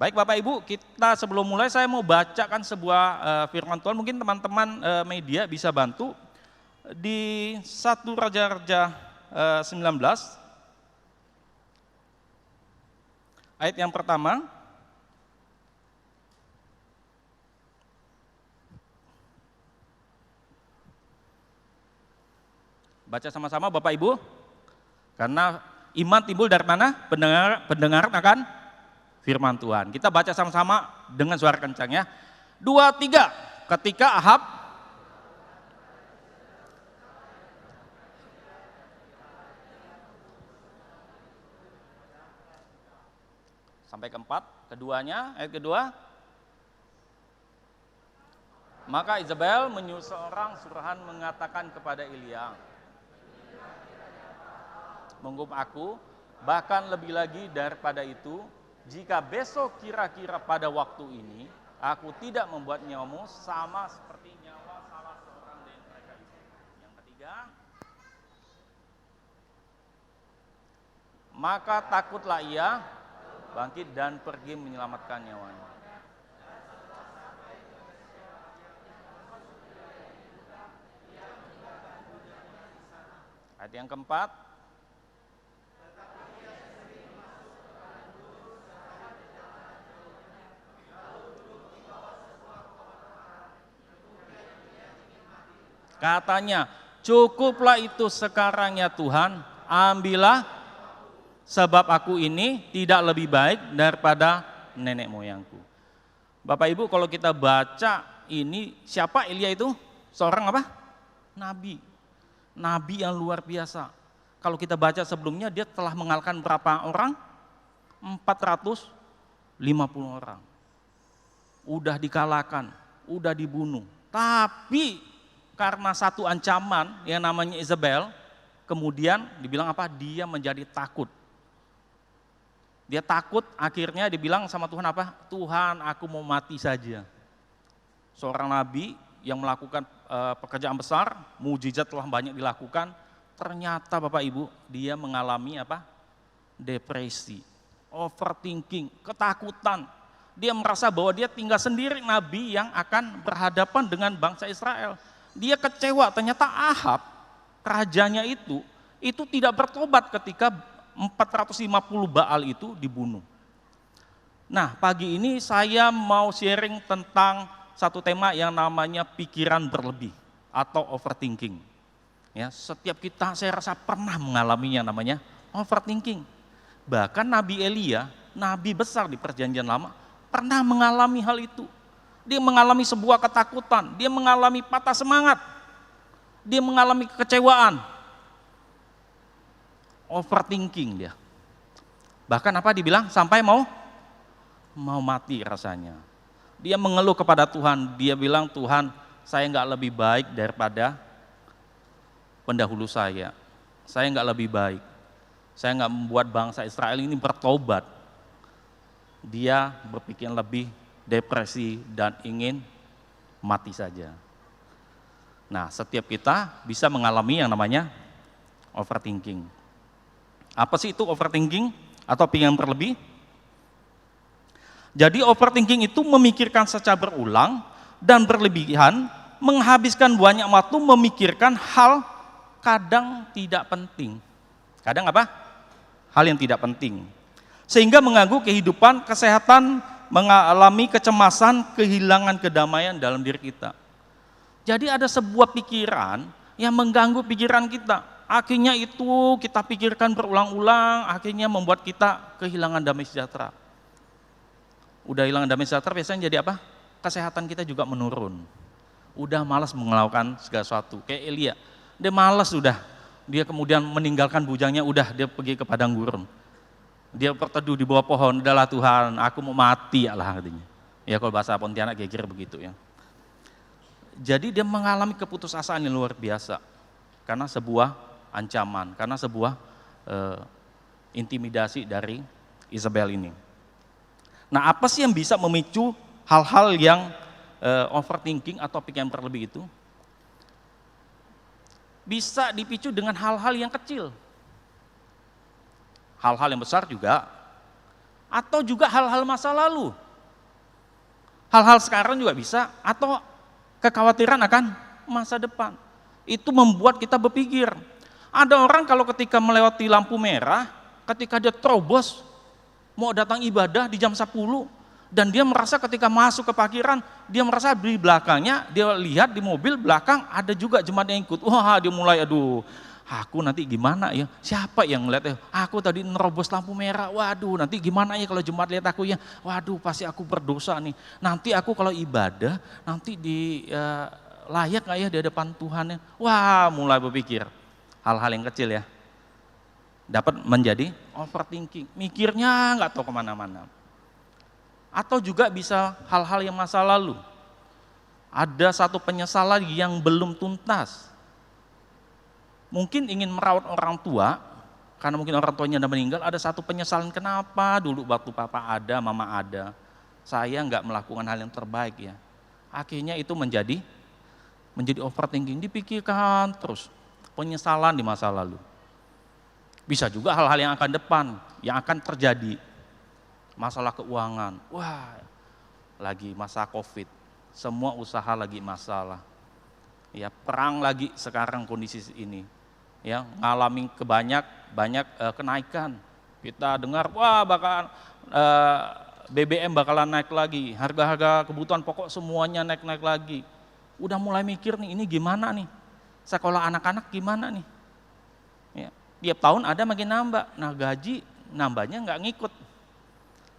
Baik Bapak Ibu, kita sebelum mulai saya mau bacakan sebuah firman Tuhan, mungkin teman-teman media bisa bantu. Di 1 Raja-Raja 19, ayat yang pertama. Baca sama-sama Bapak Ibu, karena iman timbul dari mana? Pendengaran akan firman Tuhan. Kita baca sama-sama dengan suara kencang ya. 2, 3. Ketika Ahab sampai keempat, keduanya, ayat kedua. Maka Izabel menyuruh seorang suruhan mengatakan kepada Elia, menghukum aku, bahkan lebih lagi daripada itu, jika besok kira-kira pada waktu ini, aku tidak membuat nyawamu sama seperti nyawa salah seorang dari mereka itu. Yang ketiga, maka takutlah ia, bangkit dan pergi menyelamatkan nyawanya. Ayat yang keempat, katanya, cukuplah itu sekarang ya Tuhan, ambillah, sebab aku ini tidak lebih baik daripada nenek moyangku. Bapak Ibu, kalau kita baca ini, siapa Elia itu? Seorang apa? Nabi. Nabi yang luar biasa. Kalau kita baca sebelumnya, dia telah mengalahkan berapa orang? 450 orang. Udah dikalahkan, udah dibunuh. Tapi karena satu ancaman yang namanya Izabel, kemudian dibilang apa? Dia menjadi takut. Dia takut, akhirnya dibilang sama Tuhan apa? Tuhan, aku mau mati saja. Seorang nabi yang melakukan pekerjaan besar, mujizat telah banyak dilakukan, ternyata Bapak Ibu, dia mengalami apa? Depresi, overthinking, ketakutan. Dia merasa bahwa dia tinggal sendiri, nabi yang akan berhadapan dengan bangsa Israel. Dia kecewa, ternyata Ahab, rajanya itu tidak bertobat ketika 450 Baal itu dibunuh. Nah, pagi ini saya mau sharing tentang satu tema yang namanya pikiran berlebih atau overthinking. Ya, setiap kita saya rasa pernah mengalaminya, namanya overthinking. Bahkan Nabi Elia, nabi besar di Perjanjian Lama, pernah mengalami hal itu. Dia mengalami sebuah ketakutan, dia mengalami patah semangat, dia mengalami kekecewaan, overthinking dia. Bahkan apa dibilang, sampai mau mati rasanya. Dia mengeluh kepada Tuhan, dia bilang, Tuhan, saya nggak lebih baik daripada pendahulu saya nggak lebih baik, saya nggak membuat bangsa Israel ini bertobat. Dia berpikir lebih depresi dan ingin mati saja. Nah, setiap kita bisa mengalami yang namanya overthinking. Apa sih itu overthinking atau pikiran berlebih? Jadi overthinking itu memikirkan secara berulang dan berlebihan, menghabiskan banyak waktu memikirkan hal kadang tidak penting. Kadang apa? Hal yang tidak penting. Sehingga mengganggu kehidupan, kesehatan, mengalami kecemasan, kehilangan kedamaian dalam diri kita. Jadi ada sebuah pikiran yang mengganggu pikiran kita. Akhirnya itu kita pikirkan berulang-ulang, akhirnya membuat kita kehilangan damai sejahtera. Udah hilang damai sejahtera, biasanya jadi apa? Kesehatan kita juga menurun. Udah malas melakukan segala sesuatu. Kayak Elia, dia malas udah. Dia kemudian meninggalkan bujangnya, udah dia pergi ke padang gurun. Dia berteduh di bawah pohon, udahlah Tuhan, aku mau mati Allah katanya. Ya kalau bahasa Pontianak kira-kira begitu ya. Jadi dia mengalami keputusasaan yang luar biasa karena sebuah ancaman, karena sebuah intimidasi dari Izabel ini. Nah, apa sih yang bisa memicu hal-hal yang overthinking atau pikiran berlebih itu? Bisa dipicu dengan hal-hal yang kecil. Hal-hal yang besar juga Atau juga hal-hal masa lalu. Hal-hal sekarang juga bisa, atau kekhawatiran akan masa depan. Itu membuat kita berpikir. Ada orang kalau ketika melewati lampu merah, ketika dia terobos, mau datang ibadah di jam 10, dan dia merasa ketika masuk ke parkiran, dia merasa di belakangnya, dia lihat di mobil belakang ada juga jemaat yang ikut. Wah, dia mulai, aduh, aku nanti gimana ya, siapa yang ngeliat ya, aku tadi nerobos lampu merah, waduh nanti gimana ya kalau jemaat lihat aku ya, waduh pasti aku berdosa nih, nanti aku kalau ibadah, nanti layak gak ya di depan Tuhan ya. Wah, mulai berpikir, hal-hal yang kecil ya, dapat menjadi overthinking, mikirnya nggak tahu kemana-mana. Atau juga bisa hal-hal yang masa lalu, ada satu penyesalan yang belum tuntas, mungkin ingin merawat orang tua, karena mungkin orang tuanya udah meninggal, ada satu penyesalan, kenapa dulu waktu papa ada, mama ada, saya nggak melakukan hal yang terbaik ya. Akhirnya itu menjadi overthinking, dipikirkan terus, penyesalan di masa lalu. Bisa juga hal-hal yang akan depan, yang akan terjadi. Masalah keuangan, wah lagi masa Covid, semua usaha lagi masalah. Ya, perang lagi sekarang kondisi ini. Ya, ngalamin banyak kenaikan. Kita dengar, wah bakalan BBM bakalan naik lagi, harga-harga kebutuhan pokok semuanya naik-naik lagi. Udah mulai mikir nih, ini gimana nih? Sekolah anak-anak gimana nih? Ya, tiap tahun ada makin nambah, nah gaji nambahnya nggak ngikut.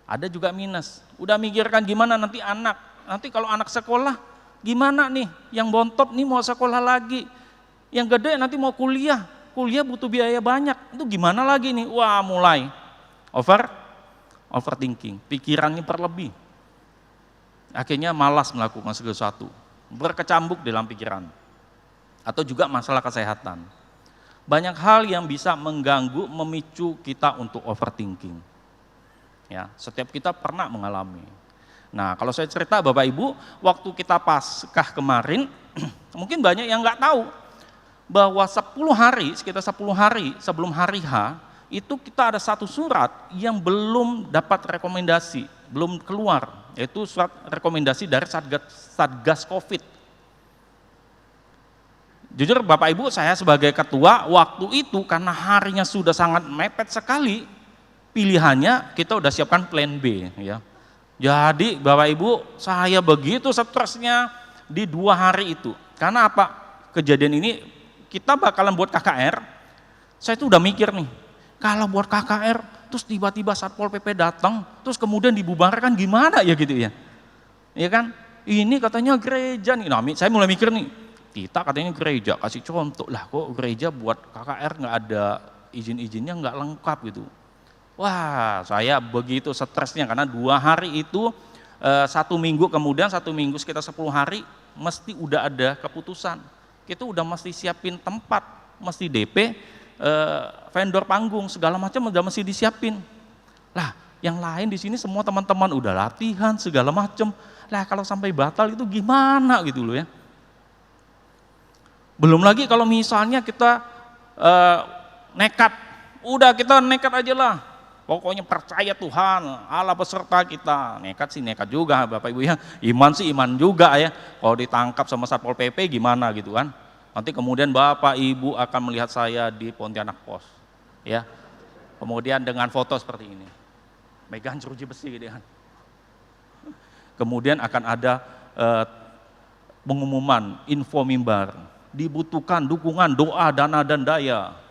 Ada juga minus. Udah mikirkan gimana nanti kalau anak sekolah gimana nih? Yang bontot nih mau sekolah lagi, yang gede nanti mau kuliah butuh biaya banyak. Itu gimana lagi nih? Wah, mulai overthinking, pikirannya berlebih. Akhirnya malas melakukan segala sesuatu, berkecambuk dalam pikiran. Atau juga masalah kesehatan. Banyak hal yang bisa mengganggu, memicu kita untuk overthinking. Ya, setiap kita pernah mengalami. Nah, kalau saya cerita Bapak Ibu, waktu kita Paskah kemarin, mungkin banyak yang nggak tahu bahwa sekitar 10 hari sebelum hari H, itu kita ada satu surat yang belum dapat rekomendasi, belum keluar, yaitu surat rekomendasi dari Satgas Covid. Jujur Bapak Ibu, saya sebagai ketua waktu itu karena harinya sudah sangat mepet sekali, pilihannya kita udah siapkan plan B ya. Jadi Bapak Ibu, saya begitu stresnya di 2 hari itu. Karena apa? Kejadian ini kita bakalan buat KKR. Saya tuh udah mikir nih, kalau buat KKR terus tiba-tiba Satpol PP datang, terus kemudian dibubarkan gimana ya gitu ya. Iya kan? Ini katanya gereja nih. Nah, saya mulai mikir nih, kita katanya gereja, kasih contoh lah kok gereja buat KKR nggak ada izin-izinnya, nggak lengkap gitu. Wah, saya begitu stresnya karena 2 hari itu 1 minggu kemudian, 1 minggu sekitar 10 hari mesti udah ada keputusan. Kita udah mesti siapin tempat, mesti DP, vendor panggung, segala macam udah mesti disiapin. Lah, yang lain di sini semua teman-teman udah latihan segala macam. Lah, kalau sampai batal itu gimana gitu loh ya. Belum lagi kalau misalnya kita nekat, udah kita nekat aja lah. Pokoknya percaya Tuhan, Allah beserta kita. Nekat sih nekat juga Bapak Ibu ya. Iman sih iman juga ya. Kalau ditangkap sama Satpol PP gimana gitu kan. Nanti kemudian Bapak Ibu akan melihat saya di Pontianak Pos. Ya. Kemudian dengan foto seperti ini. Megang jeruji besi gitu kan. Kemudian akan ada pengumuman, info mimbar. Dibutuhkan dukungan doa, dana dan daya.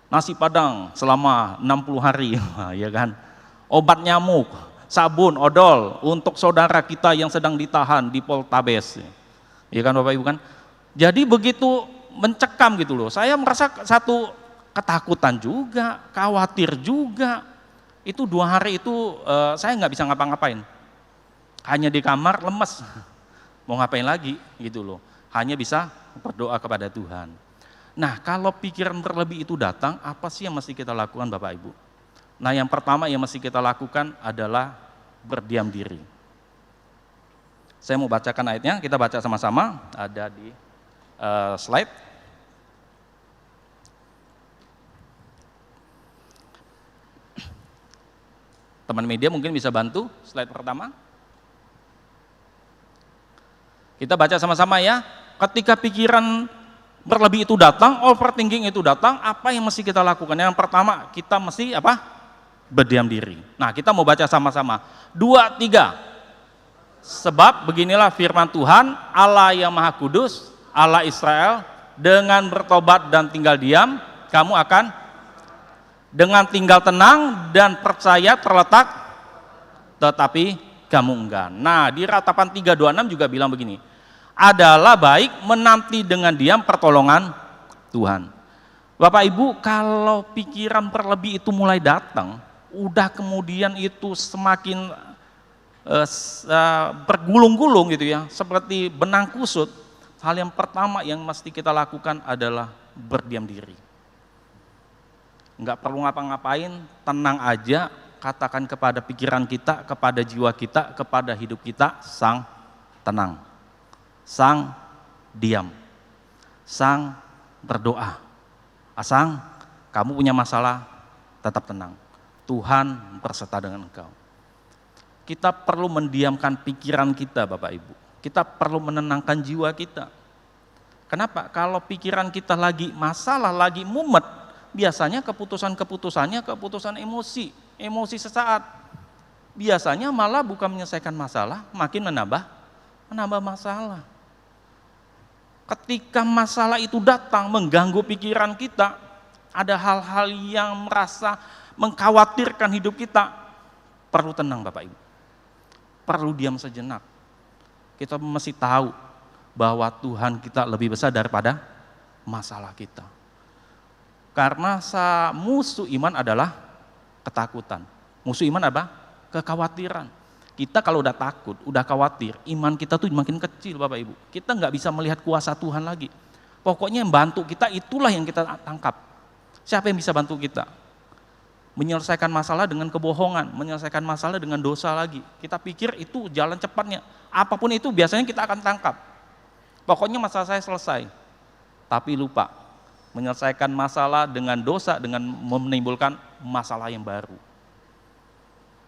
Nasi Padang selama 60 hari, ya kan. Obat nyamuk, sabun, odol untuk saudara kita yang sedang ditahan di Poltabes. Ya kan Bapak Ibu kan. Jadi begitu mencekam gitu loh. Saya merasa satu ketakutan juga, khawatir juga. Itu 2 hari itu saya nggak bisa ngapa-ngapain. Hanya di kamar lemes. Mau ngapain lagi gitu loh. Hanya bisa berdoa kepada Tuhan. Nah, kalau pikiran berlebih itu datang, apa sih yang mesti kita lakukan Bapak Ibu? Nah, yang pertama yang mesti kita lakukan adalah berdiam diri. Saya mau bacakan ayatnya, kita baca sama-sama, ada di slide. Teman media mungkin bisa bantu slide pertama. Kita baca sama-sama ya. Ketika pikiran berlebih itu datang, overthinking itu datang, apa yang mesti kita lakukan? Yang pertama, kita mesti apa? Berdiam diri. Nah, kita mau baca sama-sama. 2, 3. Sebab beginilah firman Tuhan, Allah yang Maha Kudus, Allah Israel, dengan bertobat dan tinggal diam, kamu akan dengan tinggal tenang dan percaya terletak, tetapi kamu enggak. Nah, di Ratapan 3:26 juga bilang begini, adalah baik menanti dengan diam pertolongan Tuhan. Bapak Ibu, kalau pikiran berlebih itu mulai datang, udah kemudian itu semakin bergulung-gulung gitu ya, seperti benang kusut, hal yang pertama yang mesti kita lakukan adalah berdiam diri. Enggak perlu ngapa-ngapain, tenang aja, katakan kepada pikiran kita, kepada jiwa kita, kepada hidup kita, sang tenang, sang diam, sang berdoa. Asang kamu punya masalah, tetap tenang. Tuhan berserta dengan engkau. Kita perlu mendiamkan pikiran kita, Bapak Ibu. Kita perlu menenangkan jiwa kita. Kenapa? Kalau pikiran kita lagi masalah, lagi mumet, biasanya keputusan-keputusannya keputusan emosi, emosi sesaat. Biasanya malah bukan menyelesaikan masalah, makin menambah masalah. Ketika masalah itu datang mengganggu pikiran kita, ada hal-hal yang merasa mengkhawatirkan hidup kita, perlu tenang Bapak Ibu. Perlu diam sejenak. Kita mesti tahu bahwa Tuhan kita lebih besar daripada masalah kita. Karena musuh iman adalah ketakutan. Musuh iman apa? Kekhawatiran. Kita kalau udah takut, udah khawatir, iman kita tuh makin kecil Bapak Ibu. Kita nggak bisa melihat kuasa Tuhan lagi. Pokoknya yang bantu kita itulah yang kita tangkap. Siapa yang bisa bantu kita? Menyelesaikan masalah dengan kebohongan, menyelesaikan masalah dengan dosa lagi. Kita pikir itu jalan cepatnya. Apapun itu biasanya kita akan tangkap. Pokoknya masalah saya selesai. Tapi lupa, menyelesaikan masalah dengan dosa, dengan menimbulkan masalah yang baru.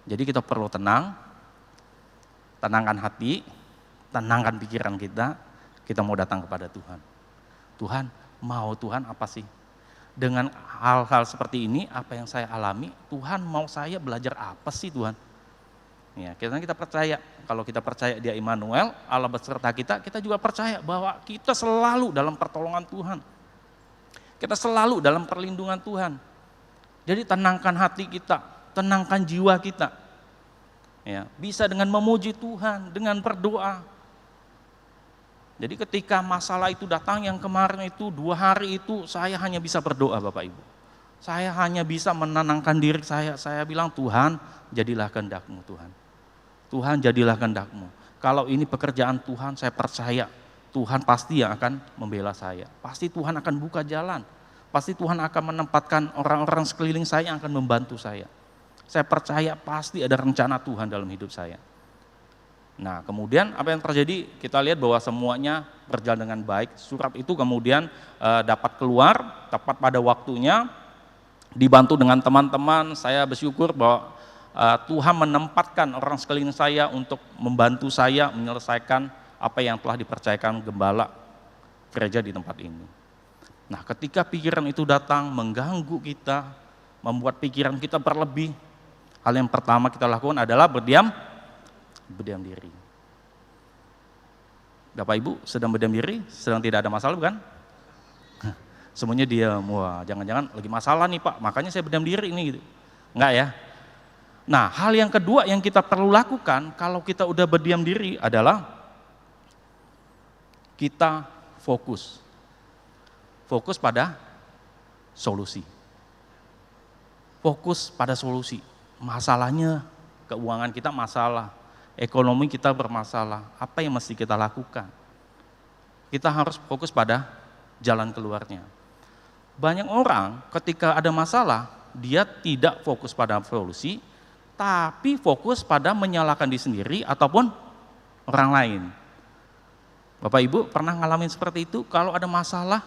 Jadi kita perlu tenang, tenangkan hati, tenangkan pikiran kita mau datang kepada Tuhan. Tuhan, mau Tuhan apa sih? Dengan hal-hal seperti ini, apa yang saya alami, Tuhan mau saya belajar apa sih Tuhan? Ya, kita percaya, kalau kita percaya Dia Immanuel, Allah beserta kita, kita juga percaya bahwa kita selalu dalam pertolongan Tuhan. Kita selalu dalam perlindungan Tuhan. Jadi tenangkan hati kita, tenangkan jiwa kita. Ya, bisa dengan memuji Tuhan, dengan berdoa. Jadi ketika masalah itu datang, yang kemarin itu 2 hari itu saya hanya bisa berdoa Bapak Ibu. Saya hanya bisa menenangkan diri saya bilang Tuhan jadilah kehendak-Mu Tuhan. Tuhan jadilah kehendak-Mu. Kalau ini pekerjaan Tuhan, saya percaya Tuhan pasti yang akan membela saya. Pasti Tuhan akan buka jalan. Pasti Tuhan akan menempatkan orang-orang sekeliling saya yang akan membantu saya. Saya percaya pasti ada rencana Tuhan dalam hidup saya. Nah, kemudian apa yang terjadi? Kita lihat bahwa semuanya berjalan dengan baik. Surat itu kemudian dapat keluar tepat pada waktunya, dibantu dengan teman-teman. Saya bersyukur bahwa Tuhan menempatkan orang sekeliling saya untuk membantu saya menyelesaikan apa yang telah dipercayakan gembala gereja di tempat ini. Nah, ketika pikiran itu datang mengganggu kita, membuat pikiran kita berlebih, hal yang pertama kita lakukan adalah berdiam diri. Bapak Ibu sedang berdiam diri, sedang tidak ada masalah bukan? Semuanya diam, wah jangan-jangan lagi masalah nih Pak, makanya saya berdiam diri ini gitu. Enggak ya? Nah, hal yang kedua yang kita perlu lakukan kalau kita udah berdiam diri adalah kita fokus pada solusi. Fokus pada solusi. Masalahnya keuangan kita masalah, ekonomi kita bermasalah, apa yang mesti kita lakukan? Kita harus fokus pada jalan keluarnya. Banyak orang ketika ada masalah, dia tidak fokus pada solusi, tapi fokus pada menyalahkan diri sendiri ataupun orang lain. Bapak Ibu pernah ngalamin seperti itu? Kalau ada masalah,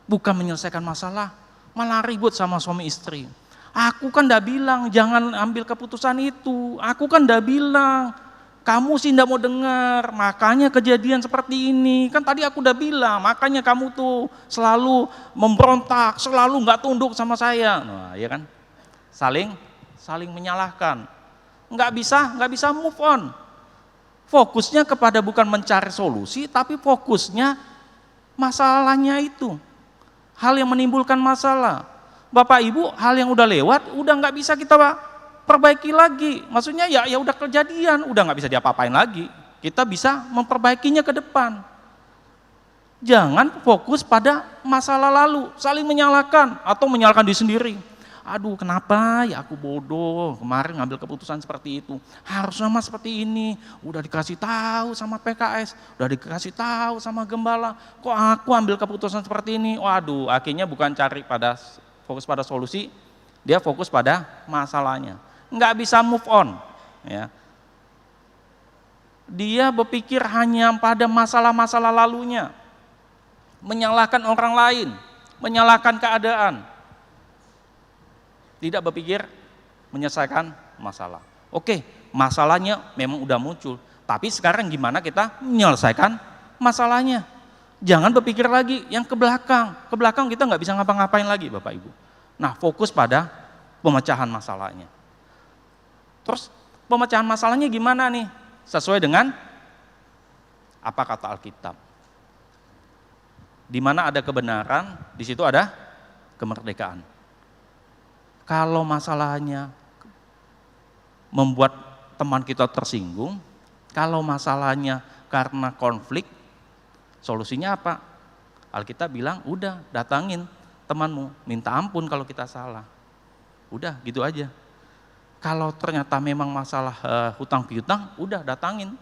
bukan menyelesaikan masalah, malah ribut sama suami istri, Aku kan udah bilang jangan ambil keputusan itu. Aku kan udah bilang, kamu sih nggak mau dengar, makanya kejadian seperti ini. Kan tadi aku udah bilang, makanya kamu tuh selalu memberontak, selalu nggak tunduk sama saya. Nah, ya kan? Saling menyalahkan. Nggak bisa move on. Fokusnya kepada bukan mencari solusi, tapi fokusnya masalahnya itu. Hal yang menimbulkan masalah. Bapak Ibu, hal yang udah lewat, udah nggak bisa kita perbaiki lagi. Maksudnya ya udah kejadian, udah nggak bisa diapa-apain lagi. Kita bisa memperbaikinya ke depan. Jangan fokus pada masalah lalu, saling menyalahkan atau menyalahkan diri sendiri. Aduh, kenapa ya aku bodoh, kemarin ngambil keputusan seperti itu. Harusnya mah seperti ini, udah dikasih tahu sama PKS, udah dikasih tahu sama gembala, kok aku ambil keputusan seperti ini. Waduh, akhirnya bukan fokus pada solusi, dia fokus pada masalahnya. Nggak bisa move on, ya. Dia berpikir hanya pada masalah-masalah lalunya, menyalahkan orang lain, menyalahkan keadaan. Tidak berpikir menyelesaikan masalah. Oke, masalahnya memang udah muncul, tapi sekarang gimana kita menyelesaikan masalahnya? Jangan berpikir lagi yang ke belakang. Ke belakang kita nggak bisa ngapa-ngapain lagi, Bapak Ibu. Nah, fokus pada pemecahan masalahnya. Terus pemecahan masalahnya gimana nih? Sesuai dengan apa kata Alkitab. Di mana ada kebenaran, di situ ada kemerdekaan. Kalau masalahnya membuat teman kita tersinggung, kalau masalahnya karena konflik, solusinya apa? Alkitab bilang, udah datangin temanmu, minta ampun kalau kita salah. Udah gitu aja. Kalau ternyata memang masalah hutang piutang, udah datangin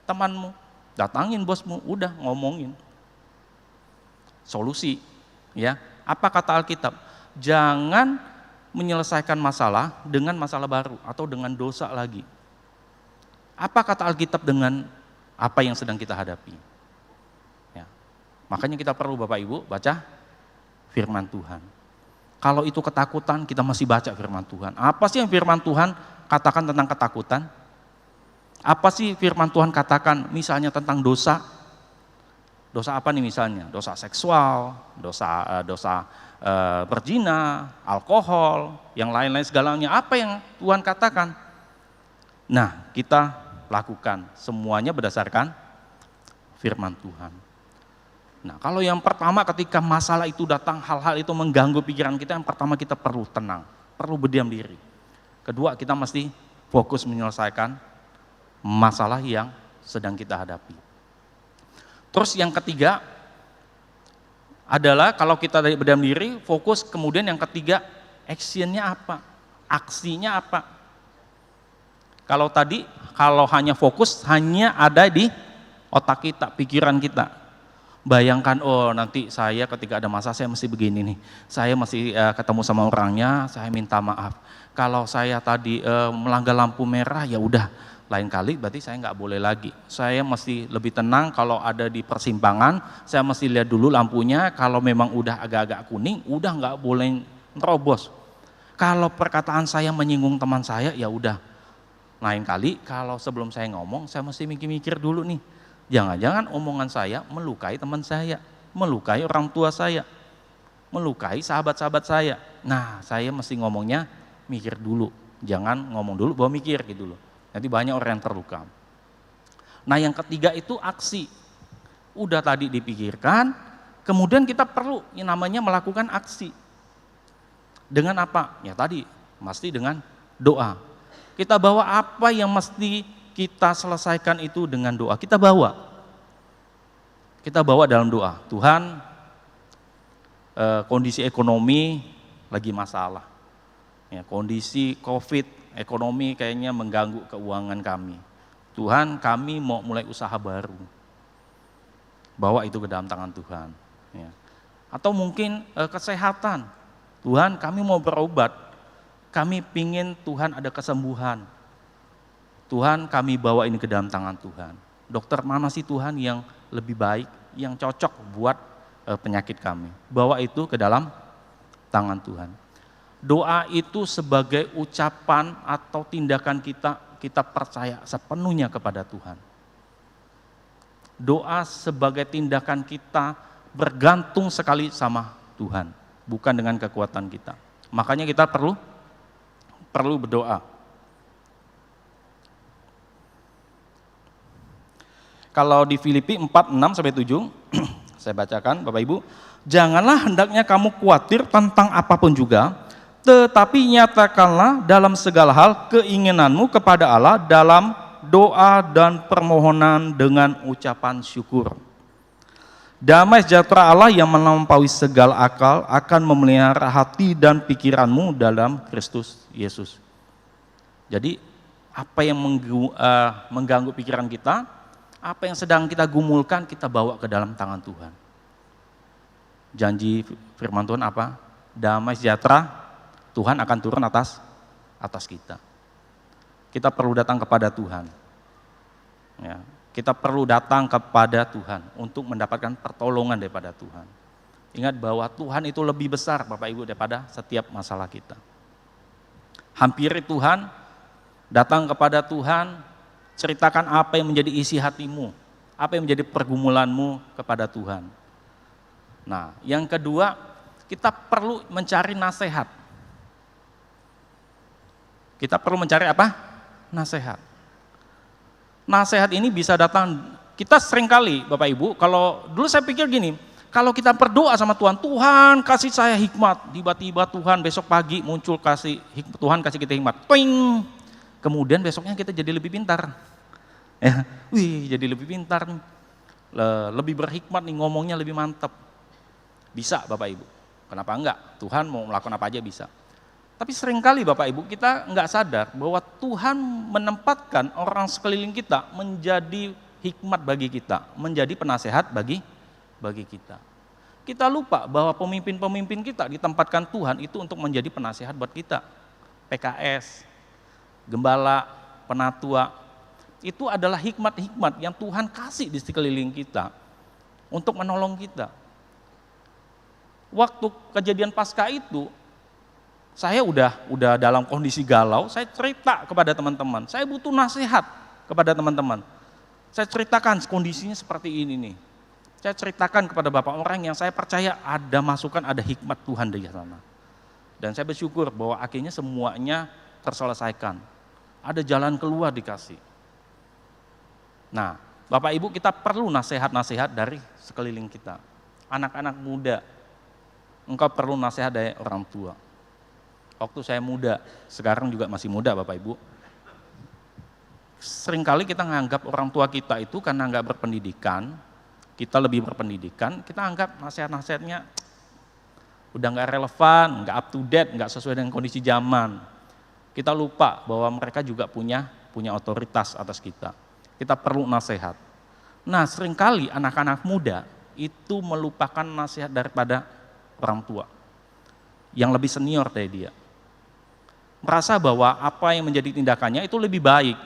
temanmu, datangin bosmu, udah ngomongin. Solusi, ya. Apa kata Alkitab? Jangan menyelesaikan masalah dengan masalah baru atau dengan dosa lagi. Apa kata Alkitab dengan apa yang sedang kita hadapi? Ya. Makanya kita perlu Bapak Ibu baca firman Tuhan. Kalau itu ketakutan, kita masih baca firman Tuhan. Apa sih yang firman Tuhan katakan tentang ketakutan? Apa sih firman Tuhan katakan misalnya tentang dosa? Dosa apa nih misalnya? Dosa seksual, dosa berzina, alkohol, yang lain-lain segalanya. Apa yang Tuhan katakan? Nah, kita lakukan semuanya berdasarkan firman Tuhan. Nah, kalau yang pertama ketika masalah itu datang, hal-hal itu mengganggu pikiran kita, yang pertama kita perlu tenang, perlu berdiam diri. Kedua, kita mesti fokus menyelesaikan masalah yang sedang kita hadapi. Terus yang ketiga adalah kalau kita berdiam diri, fokus, kemudian yang ketiga, actionnya apa? Aksinya apa? Kalau tadi, kalau hanya fokus, hanya ada di otak kita, pikiran kita. Bayangkan, oh nanti saya ketika ada masalah saya mesti begini nih, saya mesti ketemu sama orangnya, saya minta maaf. Kalau saya tadi melanggar lampu merah, ya udah, lain kali berarti saya nggak boleh lagi. Saya mesti lebih tenang kalau ada di persimpangan, saya mesti lihat dulu lampunya, kalau memang udah agak-agak kuning, udah nggak boleh nerobos. Kalau perkataan saya menyinggung teman saya, ya udah, lain kali kalau sebelum saya ngomong, saya mesti mikir-mikir dulu nih. Jangan-jangan omongan saya melukai teman saya, melukai orang tua saya, melukai sahabat-sahabat saya. Nah, saya mesti ngomongnya mikir dulu, jangan ngomong dulu baru mikir gitu loh. Nanti banyak orang yang terluka. Nah, yang ketiga itu aksi. Udah tadi dipikirkan, kemudian kita perlu yang namanya melakukan aksi. Dengan apa? Ya tadi, mesti dengan doa. Kita bawa apa yang mesti kita selesaikan itu dengan doa. Kita bawa dalam doa. Tuhan, kondisi ekonomi lagi masalah. Ya, kondisi COVID, ekonomi kayaknya mengganggu keuangan kami. Tuhan, kami mau mulai usaha baru. Bawa itu ke dalam tangan Tuhan. Ya. Atau mungkin kesehatan. Tuhan, kami mau berobat. Kami pingin Tuhan ada kesembuhan. Tuhan, kami bawa ini ke dalam tangan Tuhan. Dokter mana sih Tuhan yang lebih baik, yang cocok buat penyakit kami? Bawa itu ke dalam tangan Tuhan. Doa itu sebagai ucapan atau tindakan kita percaya sepenuhnya kepada Tuhan. Doa sebagai tindakan kita bergantung sekali sama Tuhan, bukan dengan kekuatan kita. Makanya kita perlu berdoa. Kalau di Filipi 4:6-7, saya bacakan Bapak Ibu, janganlah hendaknya kamu khawatir tentang apapun juga, tetapi nyatakanlah dalam segala hal keinginanmu kepada Allah dalam doa dan permohonan dengan ucapan syukur. Damai sejahtera Allah yang melampaui segala akal akan memelihara hati dan pikiranmu dalam Kristus Yesus. Jadi apa yang mengganggu pikiran kita, apa yang sedang kita gumulkan, kita bawa ke dalam tangan Tuhan. Janji firman Tuhan apa? Damai sejahtera Tuhan akan turun atas kita. Kita perlu datang kepada Tuhan. Ya, kita perlu datang kepada Tuhan untuk mendapatkan pertolongan daripada Tuhan. Ingat bahwa Tuhan itu lebih besar Bapak Ibu daripada setiap masalah kita. Hampiri Tuhan, datang kepada Tuhan, ceritakan apa yang menjadi isi hatimu, apa yang menjadi pergumulanmu kepada Tuhan. Nah, yang kedua, kita perlu mencari nasihat. Kita perlu mencari apa? Nasihat. Nasihat ini bisa datang, kita seringkali Bapak Ibu, kalau dulu saya pikir gini, kalau kita berdoa sama Tuhan, Tuhan kasih saya hikmat, tiba-tiba Tuhan besok pagi muncul Tuhan kasih kita hikmat, toing, kemudian besoknya kita jadi lebih pintar. Ya, jadi lebih pintar, lebih berhikmat nih, ngomongnya lebih mantap. Bisa Bapak Ibu, kenapa enggak? Tuhan mau melakukan apa aja bisa. Tapi seringkali Bapak Ibu kita enggak sadar bahwa Tuhan menempatkan orang sekeliling kita menjadi hikmat bagi kita, menjadi penasehat bagi kita. Kita lupa bahwa pemimpin-pemimpin kita ditempatkan Tuhan itu untuk menjadi penasehat buat kita. PKS, gembala, penatua, itu adalah hikmat-hikmat yang Tuhan kasih di sekeliling kita untuk menolong kita. Waktu kejadian Paskah itu, saya udah dalam kondisi galau, saya cerita kepada teman-teman, saya butuh nasihat kepada teman-teman. Saya ceritakan kondisinya seperti ini nih. Saya ceritakan kepada Bapak orang yang saya percaya ada masukan, ada hikmat Tuhan di sana. Dan saya bersyukur bahwa akhirnya semuanya terselesaikan. Ada jalan keluar dikasih. Nah, Bapak Ibu kita perlu nasihat-nasihat dari sekeliling kita. Anak-anak muda, engkau perlu nasihat dari orang tua. Waktu saya muda, sekarang juga masih muda Bapak Ibu, seringkali kita menganggap orang tua kita itu karena nggak berpendidikan, kita lebih berpendidikan, kita anggap nasihat-nasihatnya udah nggak relevan, nggak up to date, nggak sesuai dengan kondisi zaman. Kita lupa bahwa mereka juga punya otoritas atas kita. Kita perlu nasihat. Nah, seringkali anak-anak muda itu melupakan nasihat daripada orang tua yang lebih senior dari dia. Merasa bahwa apa yang menjadi tindakannya itu lebih baik.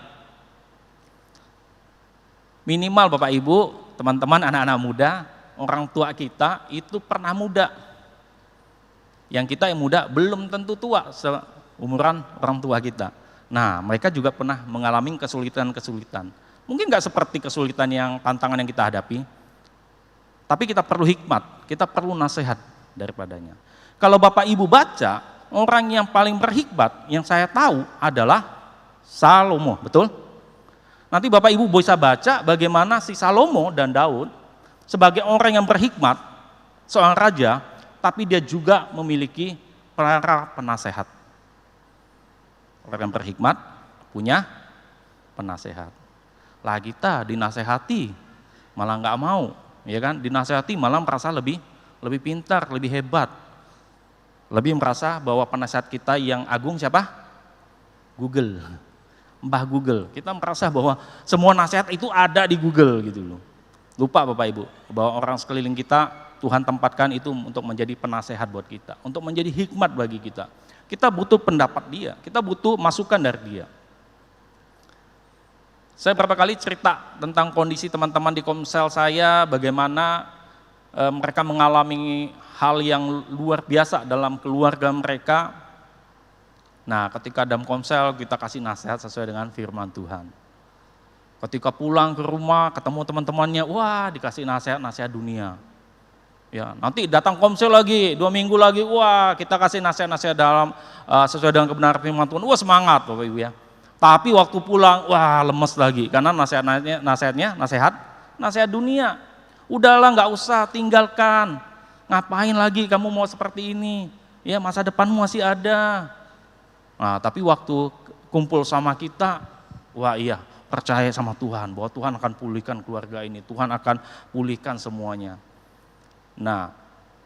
Minimal Bapak Ibu, teman-teman anak-anak muda, orang tua kita itu pernah muda. Yang kita yang muda belum tentu tua seumuran orang tua kita. Nah, mereka juga pernah mengalami kesulitan-kesulitan. Mungkin nggak seperti kesulitan yang tantangan yang kita hadapi, tapi kita perlu hikmat, kita perlu nasihat daripadanya. Kalau Bapak Ibu baca, orang yang paling berhikmat yang saya tahu adalah Salomo, betul? Nanti Bapak Ibu bisa baca bagaimana si Salomo dan Daud sebagai orang yang berhikmat, seorang raja, tapi dia juga memiliki para penasehat. Orang yang berhikmat punya penasehat. Lah kita dinasehati malah nggak mau, ya kan? Dinasehati malah merasa lebih pintar, lebih hebat. Lebih merasa bahwa penasehat kita yang agung siapa? Google, Mbah Google. Kita merasa bahwa semua nasihat itu ada di Google gitu loh. Lupa Bapak Ibu, bahwa orang sekeliling kita Tuhan tempatkan itu untuk menjadi penasehat buat kita, untuk menjadi hikmat bagi kita. Kita butuh pendapat dia, kita butuh masukan dari dia. Saya beberapa kali cerita tentang kondisi teman-teman di Komsel saya, bagaimana mereka mengalami hal yang luar biasa dalam keluarga mereka, Nah, ketika dalam komsel kita kasih nasihat sesuai dengan firman Tuhan. Ketika pulang ke rumah, ketemu teman-temannya, wah dikasih nasihat dunia. Ya, nanti datang komsel lagi, 2 minggu lagi, wah kita kasih nasihat-nasihat dalam sesuai dengan kebenaran firman Tuhan, wah semangat Bapak Ibu ya. Tapi waktu pulang, wah lemes lagi, karena nasihat dunia. Udahlah nggak usah, tinggalkan. Ngapain lagi kamu mau seperti ini? Ya masa depanmu masih ada. Nah, tapi waktu kumpul sama kita, wah iya, percaya sama Tuhan, bahwa Tuhan akan pulihkan keluarga ini, Tuhan akan pulihkan semuanya. Nah,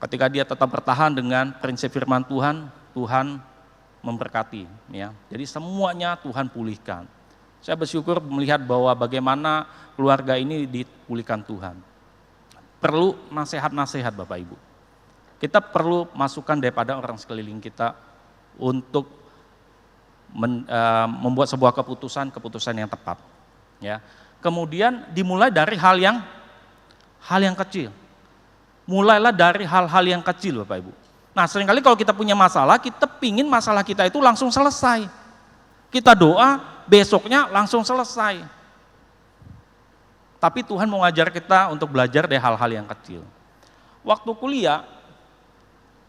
ketika dia tetap bertahan dengan prinsip firman Tuhan, Tuhan memberkati. Ya. Jadi semuanya Tuhan pulihkan. Saya bersyukur melihat bahwa bagaimana keluarga ini dipulihkan Tuhan. Perlu nasihat-nasihat Bapak Ibu. Kita perlu masukan daripada orang sekeliling kita untuk membuat sebuah keputusan yang tepat. Ya. Kemudian dimulai dari hal yang kecil. Mulailah dari hal-hal yang kecil Bapak Ibu. Nah seringkali kalau kita punya masalah, kita pingin masalah kita itu langsung selesai. Kita doa, besoknya langsung selesai. Tapi Tuhan mau ngajar kita untuk belajar dari hal-hal yang kecil. Waktu kuliah,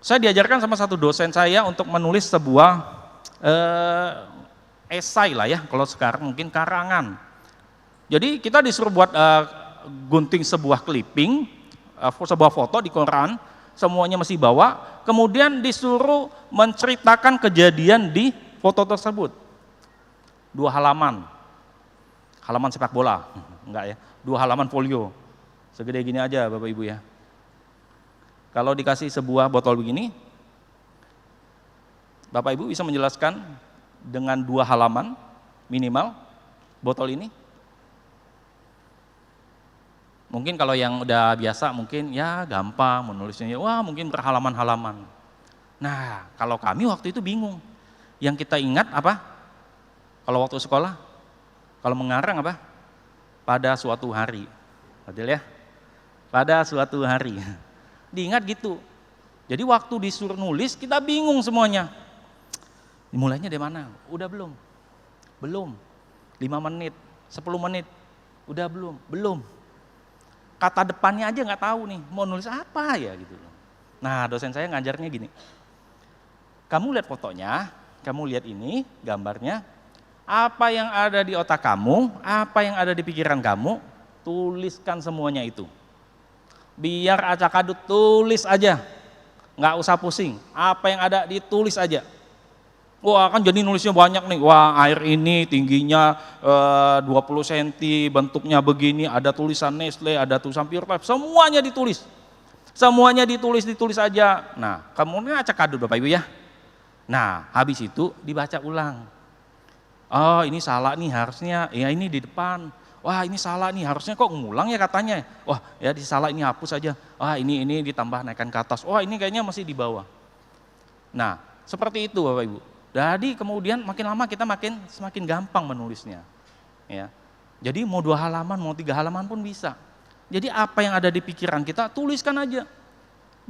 saya diajarkan sama satu dosen saya untuk menulis sebuah esai lah ya, kalau sekarang mungkin karangan. Jadi kita disuruh buat gunting sebuah clipping, sebuah foto di koran, semuanya mesti bawa, kemudian disuruh menceritakan kejadian di foto tersebut. 2 halaman sepak bola, enggak ya, 2 halaman folio, segede gini aja Bapak Ibu ya. Kalau dikasih sebuah botol begini, Bapak Ibu bisa menjelaskan dengan 2 halaman minimal botol ini? Mungkin kalau yang udah biasa mungkin ya gampang menulisnya, wah mungkin berhalaman-halaman. Nah kalau kami waktu itu bingung, yang kita ingat apa? Kalau waktu sekolah, kalau mengarang apa? Pada suatu hari, betul ya? Pada suatu hari, diingat gitu. Jadi waktu disuruh nulis kita bingung semuanya. Dimulainya dari mana? Udah belum? Belum. 5 menit, 10 menit, udah belum? Belum. Kata depannya aja nggak tahu nih, mau nulis apa ya gitu. Nah dosen saya ngajarnya gini, kamu lihat fotonya, kamu lihat ini gambarnya, apa yang ada di otak kamu, apa yang ada di pikiran kamu, tuliskan semuanya itu. Biar acak-adut tulis aja, nggak usah pusing, apa yang ada ditulis aja. Wah kan jadi nulisnya banyak nih, wah air ini tingginya 20 cm, bentuknya begini, ada tulisan Nestle, ada tulisan Pure Life, semuanya ditulis. Semuanya ditulis aja. Nah kemudian acak-adut Bapak Ibu ya. Nah habis itu dibaca ulang. Oh ini salah nih harusnya, ya ini di depan. Wah ini salah nih harusnya kok ngulang ya katanya. Wah ya disalah ini hapus aja. Wah ini ditambah naikkan ke atas. Wah ini kayaknya masih di bawah. Nah seperti itu Bapak Ibu. Jadi kemudian makin lama kita semakin gampang menulisnya. Ya. Jadi mau 2 halaman, mau 3 halaman pun bisa. Jadi apa yang ada di pikiran kita tuliskan aja.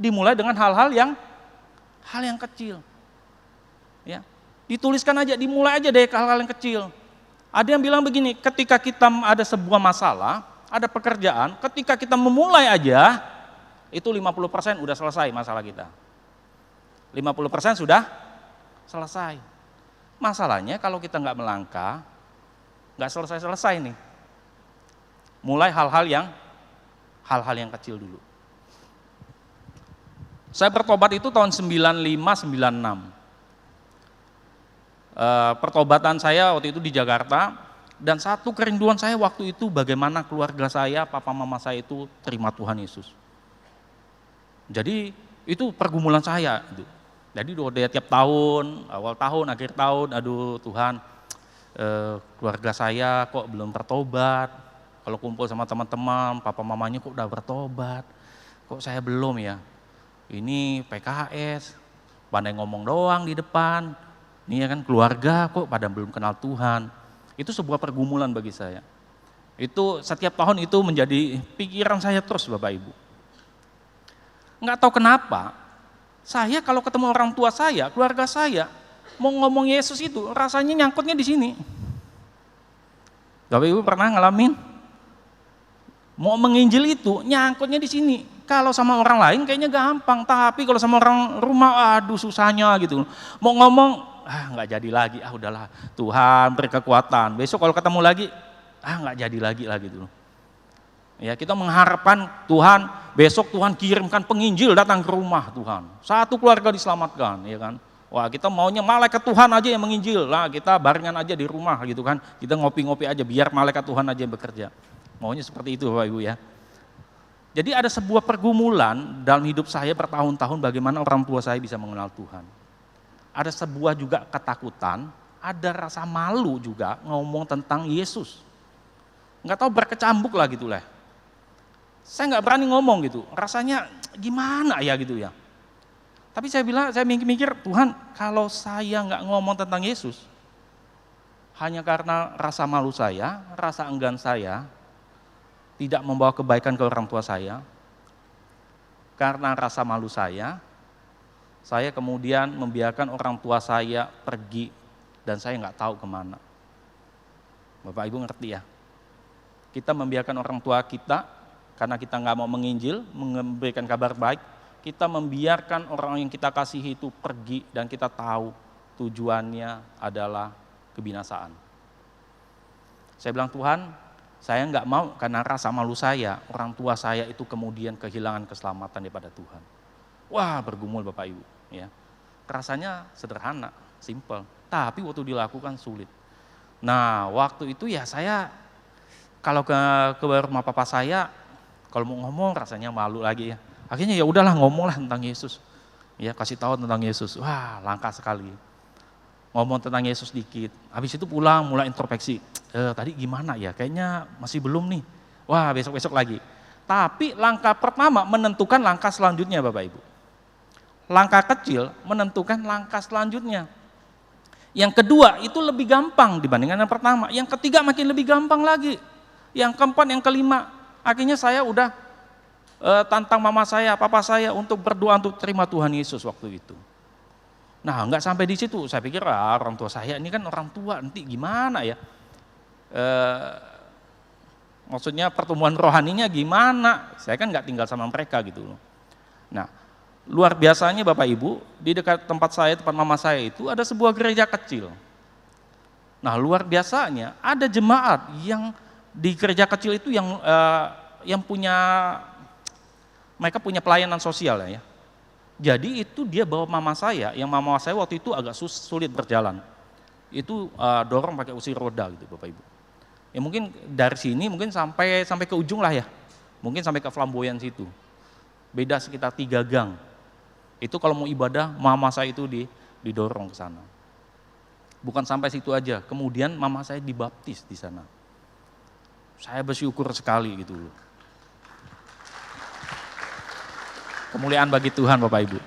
Dimulai dengan hal yang kecil. Ya. Dituliskan aja, dimulai aja dari hal-hal yang kecil. Ada yang bilang begini, ketika kita ada sebuah masalah, ada pekerjaan, ketika kita memulai aja, itu 50% udah selesai masalah kita. 50% sudah selesai. Masalahnya kalau kita nggak melangkah, nggak selesai nih. Mulai hal-hal yang kecil dulu. Saya bertobat itu tahun 95-96. Pertobatan saya waktu itu di Jakarta, dan satu kerinduan saya waktu itu bagaimana keluarga saya, papa mama saya itu terima Tuhan Yesus. Jadi itu pergumulan saya itu. Jadi udah tiap tahun, awal tahun, akhir tahun, aduh Tuhan, keluarga saya kok belum bertobat. Kalau kumpul sama teman-teman, papa mamanya kok udah bertobat, kok saya belum ya. Ini PKS, pandai ngomong doang di depan. Ini ya kan keluarga kok pada belum kenal Tuhan. Itu sebuah pergumulan bagi saya. Itu setiap tahun itu menjadi pikiran saya terus Bapak Ibu. Nggak tahu kenapa, saya kalau ketemu orang tua saya, keluarga saya, mau ngomong Yesus itu rasanya nyangkutnya di sini. Bapak Ibu pernah ngalamin? Mau menginjil itu nyangkutnya di sini. Kalau sama orang lain kayaknya gampang, tapi kalau sama orang rumah, aduh susahnya gitu. Mau ngomong, nggak jadi lagi, udahlah Tuhan beri kekuatan. Besok kalau ketemu lagi, nggak jadi lagi lah gitu. Ya, kita mengharapkan Tuhan, besok Tuhan kirimkan penginjil datang ke rumah Tuhan. Satu keluarga diselamatkan, ya kan. Wah, kita maunya malaikat Tuhan aja yang menginjil. Lah, kita barengan aja di rumah gitu kan. Kita ngopi-ngopi aja biar malaikat Tuhan aja yang bekerja. Maunya seperti itu Bapak Ibu ya. Jadi ada sebuah pergumulan dalam hidup saya bertahun-tahun bagaimana orang tua saya bisa mengenal Tuhan. Ada sebuah juga ketakutan, ada rasa malu juga ngomong tentang Yesus. Nggak tahu berkecambuk lah gitu lah. Saya nggak berani ngomong gitu, rasanya gimana ya gitu ya. Tapi saya mikir, Tuhan kalau saya nggak ngomong tentang Yesus, hanya karena rasa malu saya, rasa enggan saya, tidak membawa kebaikan ke orang tua saya, karena rasa malu saya kemudian membiarkan orang tua saya pergi dan saya nggak tahu kemana. Bapak Ibu ngerti ya? Kita membiarkan orang tua kita, karena kita nggak mau menginjil, memberikan kabar baik, kita membiarkan orang yang kita kasihi itu pergi dan kita tahu tujuannya adalah kebinasaan. Saya bilang, Tuhan, saya nggak mau karena rasa malu saya, orang tua saya itu kemudian kehilangan keselamatan daripada Tuhan. Wah, bergumul Bapak Ibu. Ya. Rasanya sederhana, simple, tapi waktu dilakukan sulit. Nah, waktu itu ya saya, kalau ke rumah papa saya, kalau mau ngomong rasanya malu lagi ya. Akhirnya ya udahlah ngomonglah tentang Yesus. Ya, kasih tahu tentang Yesus. Wah, langka sekali. Ngomong tentang Yesus dikit. Habis itu pulang mulai introspeksi. Tadi gimana ya? Kayaknya masih belum nih. Wah, besok-besok lagi. Tapi langkah pertama menentukan langkah selanjutnya Bapak Ibu. Langkah kecil menentukan langkah selanjutnya. Yang kedua itu lebih gampang dibandingkan yang pertama. Yang ketiga makin lebih gampang lagi. Yang keempat, yang kelima. Akhirnya saya udah tantang mama saya, papa saya untuk berdoa untuk terima Tuhan Yesus waktu itu. Nah, nggak sampai di situ. Saya pikir orang tua saya ini kan orang tua, nanti gimana ya? Maksudnya pertumbuhan rohaninya gimana? Saya kan nggak tinggal sama mereka gitu loh. Nah, luar biasanya Bapak Ibu, di dekat tempat saya, tempat mama saya itu ada sebuah gereja kecil. Nah, luar biasanya ada jemaat yang di gereja kecil itu yang punya, mereka punya pelayanan sosial ya. Jadi itu dia bawa mama saya, yang mama saya waktu itu agak sulit berjalan. Itu dorong pakai kursi roda gitu Bapak Ibu. Ya mungkin dari sini mungkin sampai ke ujung lah ya. Mungkin sampai ke Flamboyan situ. Beda sekitar 3 gang. Itu kalau mau ibadah, mama saya itu didorong ke sana. Bukan sampai situ aja, kemudian mama saya dibaptis di sana. Saya bersyukur sekali gitu loh. Kemuliaan bagi Tuhan Bapak Ibu.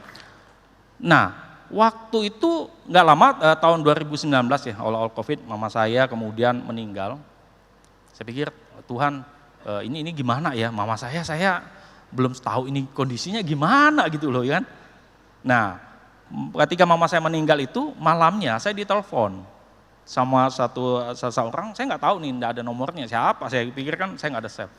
Nah, waktu itu nggak lama, tahun 2019 ya, awal-awal COVID, mama saya kemudian meninggal. Saya pikir, Tuhan ini gimana ya, mama saya belum tahu ini kondisinya gimana gitu loh ya kan. Nah, ketika mama saya meninggal itu, malamnya saya ditelepon sama seseorang, saya nggak tahu nih, nggak ada nomornya, siapa, saya pikir kan saya nggak ada save.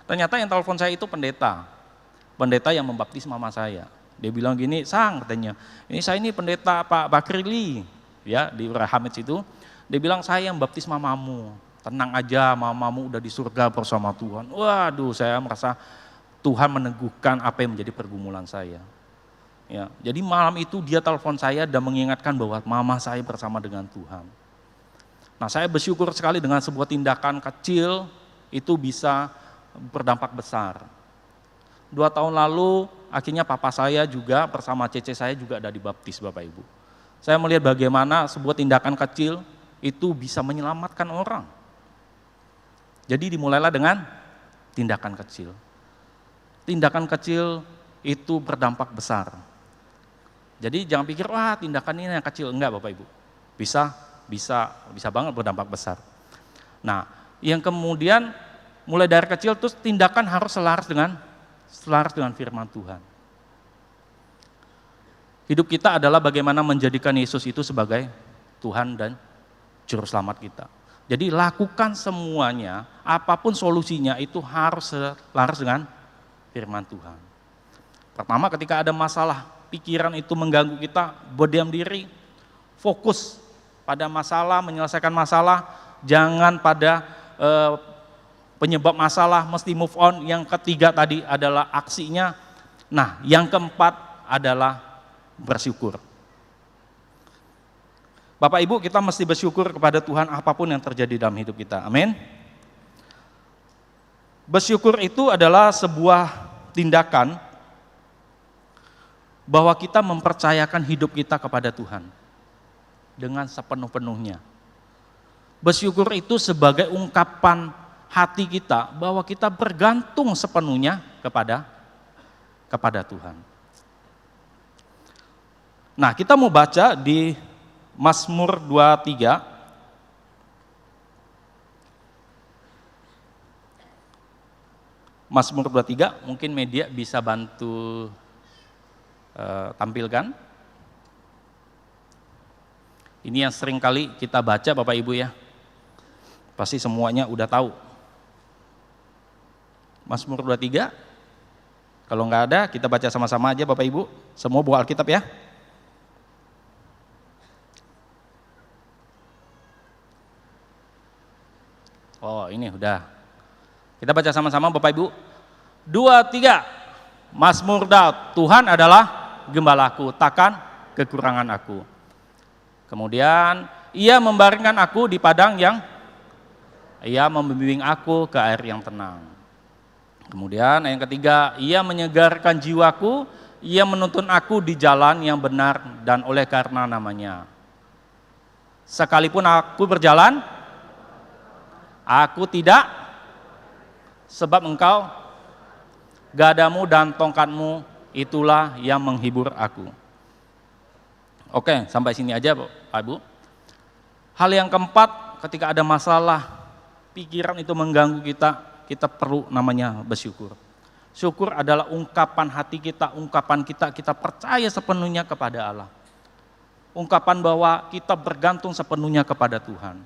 Ternyata yang telepon saya itu pendeta yang membaptis mama saya. Dia bilang gini, Sang katanya, ini pendeta Pak Bakrili, ya di Rahamid itu. Dia bilang, saya yang baptis mamamu, tenang aja, mamamu udah di surga bersama Tuhan. Waduh, saya merasa Tuhan meneguhkan apa yang menjadi pergumulan saya. Ya, jadi malam itu dia telepon saya dan mengingatkan bahwa mama saya bersama dengan Tuhan. Nah, saya bersyukur sekali dengan sebuah tindakan kecil itu bisa berdampak besar. 2 tahun lalu akhirnya papa saya juga bersama cece saya juga ada dibaptis Bapak Ibu. Saya melihat bagaimana sebuah tindakan kecil itu bisa menyelamatkan orang. Jadi dimulailah dengan tindakan kecil. Tindakan kecil itu berdampak besar. Jadi jangan pikir, wah tindakan ini yang kecil, enggak Bapak Ibu. Bisa banget berdampak besar. Nah, yang kemudian mulai dari kecil terus tindakan harus selaras dengan firman Tuhan. Hidup kita adalah bagaimana menjadikan Yesus itu sebagai Tuhan dan Juru Selamat kita. Jadi lakukan semuanya, apapun solusinya itu harus selaras dengan firman Tuhan. Pertama, ketika ada masalah, pikiran itu mengganggu kita, berdiam diri, fokus pada masalah, menyelesaikan masalah, jangan pada penyebab masalah, mesti move on. Yang ketiga tadi adalah aksinya. Nah, yang keempat adalah bersyukur. Bapak Ibu, kita mesti bersyukur kepada Tuhan apapun yang terjadi dalam hidup kita. Amin. Bersyukur itu adalah sebuah tindakan bahwa kita mempercayakan hidup kita kepada Tuhan dengan sepenuh-penuhnya. Bersyukur itu sebagai ungkapan hati kita bahwa kita bergantung sepenuhnya kepada Tuhan. Nah, kita mau baca di Mazmur 23. Mazmur 23, mungkin media bisa bantu tampilkan. Ini yang sering kali kita baca Bapak Ibu ya. Pasti semuanya udah tahu. Mazmur 23. Kalau nggak ada, kita baca sama-sama aja Bapak Ibu. Semua bawa Alkitab ya. Oh, ini udah. Kita baca sama-sama Bapak Ibu. 2, 3. Mazmur Daud, Tuhan adalah gembalaku, takkan kekurangan aku. Kemudian, ia membaringkan aku di padang ia membimbing aku ke air yang tenang. Kemudian yang ketiga, ia menyegarkan jiwaku, ia menuntun aku di jalan yang benar dan oleh karena namanya. Sekalipun aku berjalan, aku tidak, sebab engkau, gadamu dan tongkatmu, itulah yang menghibur aku. Oke, sampai sini aja Pak Ibu. Hal yang keempat, ketika ada masalah, pikiran itu mengganggu kita perlu namanya bersyukur. Syukur adalah ungkapan hati kita, ungkapan kita percaya sepenuhnya kepada Allah. Ungkapan bahwa kita bergantung sepenuhnya kepada Tuhan.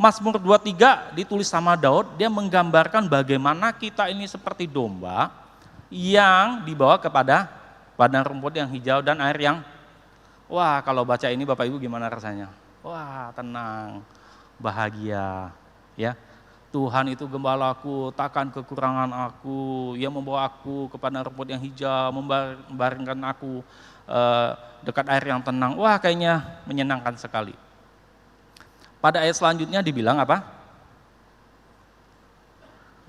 Mazmur 23 ditulis sama Daud, dia menggambarkan bagaimana kita ini seperti domba yang dibawa kepada padang rumput yang hijau dan air yang, wah kalau baca ini Bapak Ibu gimana rasanya? Wah tenang, bahagia ya. Tuhan itu gembalaku, takkan kekurangan aku, ia membawa aku kepada rumput yang hijau, membaringkan aku dekat air yang tenang. Wah kayaknya menyenangkan sekali. Pada ayat selanjutnya dibilang apa?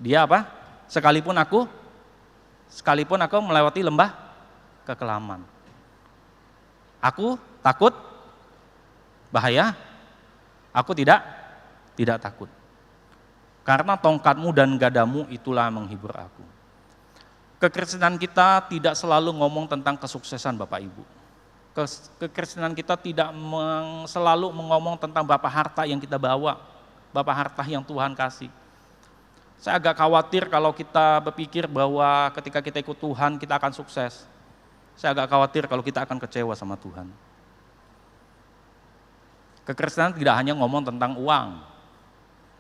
Dia apa? Sekalipun aku melewati lembah kekelaman. Aku takut bahaya, aku tidak takut. Karena tongkatmu dan gadamu itulah menghibur aku. Kekristenan kita tidak selalu ngomong tentang kesuksesan Bapak Ibu. Kekristenan kita tidak selalu mengomong tentang Bapak harta yang kita bawa, Bapak harta yang Tuhan kasih. Saya agak khawatir kalau kita berpikir bahwa ketika kita ikut Tuhan kita akan sukses. Saya agak khawatir kalau kita akan kecewa sama Tuhan. Kekristenan tidak hanya ngomong tentang uang,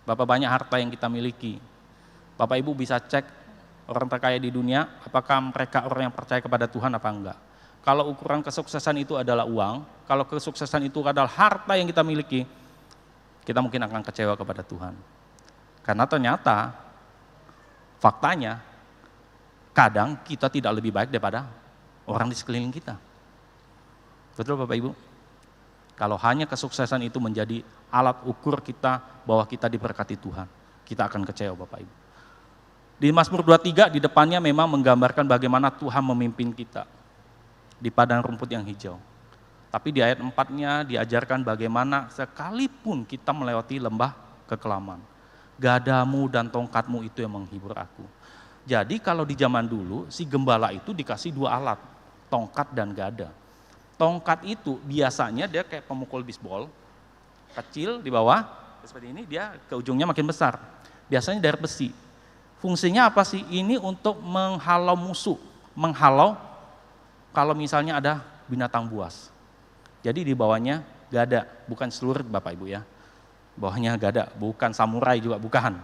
Bapak banyak harta yang kita miliki. Bapak Ibu bisa cek orang terkaya di dunia, apakah mereka orang yang percaya kepada Tuhan apa enggak. Kalau ukuran kesuksesan itu adalah uang, kalau kesuksesan itu adalah harta yang kita miliki, kita mungkin akan kecewa kepada Tuhan. Karena ternyata, faktanya, kadang kita tidak lebih baik daripada orang di sekeliling kita. Betul Bapak Ibu? Kalau hanya kesuksesan itu menjadi alat ukur kita bahwa kita diberkati Tuhan, kita akan kecewa Bapak Ibu. Di Mazmur 23 di depannya memang menggambarkan bagaimana Tuhan memimpin kita di padang rumput yang hijau. Tapi di ayat 4-nya diajarkan bagaimana sekalipun kita melewati lembah kekelaman, gadamu dan tongkatmu itu yang menghibur aku. Jadi kalau di zaman dulu si gembala itu dikasih 2 alat, tongkat dan gada. Tongkat itu biasanya dia kayak pemukul bisbol, kecil di bawah, seperti ini dia ke ujungnya makin besar. Biasanya dari besi. Fungsinya apa sih? Ini untuk menghalau musuh, menghalau kalau misalnya ada binatang buas. Jadi di bawahnya Gada, bukan seluruh Bapak Ibu ya. Bawahnya gada, bukan samurai juga, bukan.